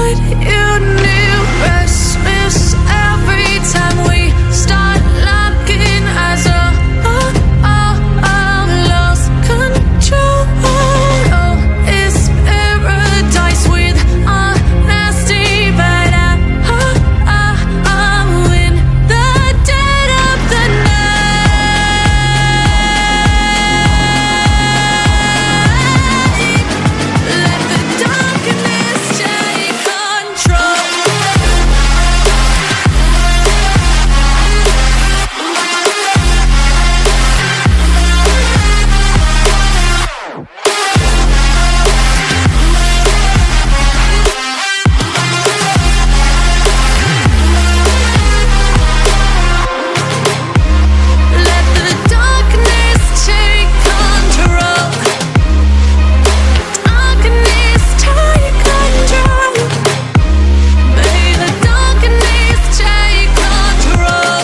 what you knew. Restless every time we start looking as a lost control. Oh, it's paradise with honesty, but I'm in the dead of the night. Let the darkness take control. Let the darkness take control. Darkness take control. May the darkness take control.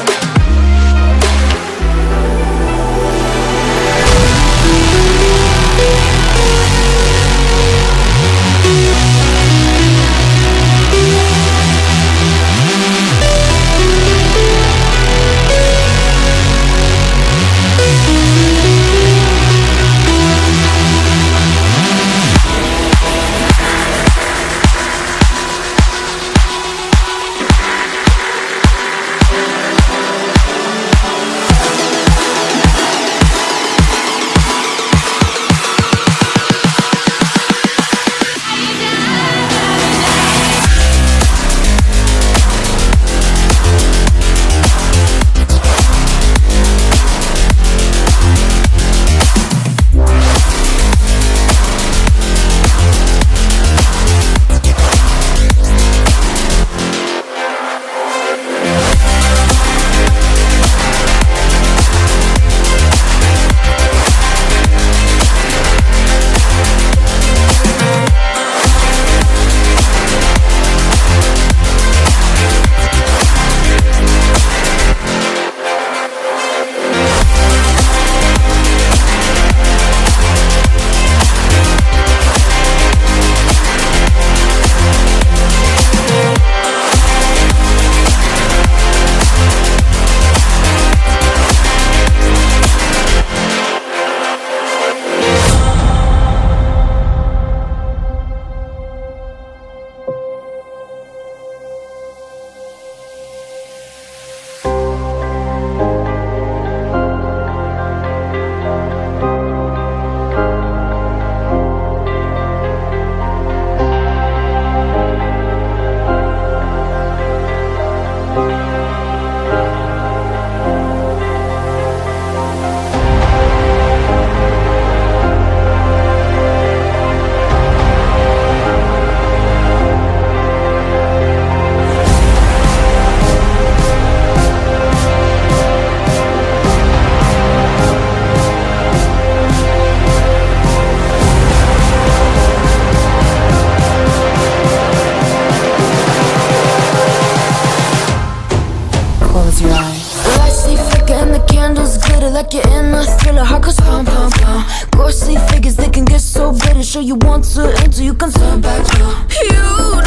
Close your eyes. The lights stay flicker and the candles glitter like you're in a thriller. Heart goes pum pum pum. Ghostly figures, they can get so bitter. Show you want to enter, you can turn back now. You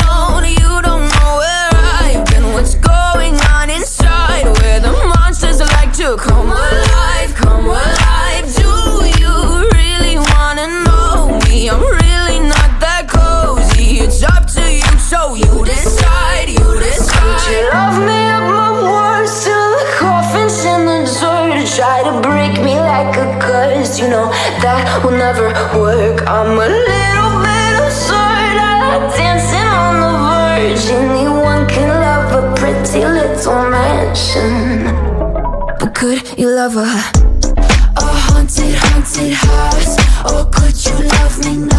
don't know where I've been. What's going on inside? Where the monsters like to come alive, come alive. Do you really wanna know me? I'm really not that cozy. It's up to you, so you decide, you decide. Would you love me up my words till the coffin's in the dirt? Try to break me like a curse, you know that will never work. I'm a little bit absurd, I like dancing on the verge. Anyone can love a pretty little mansion, but could you love a haunted, haunted house? Or could you love me now?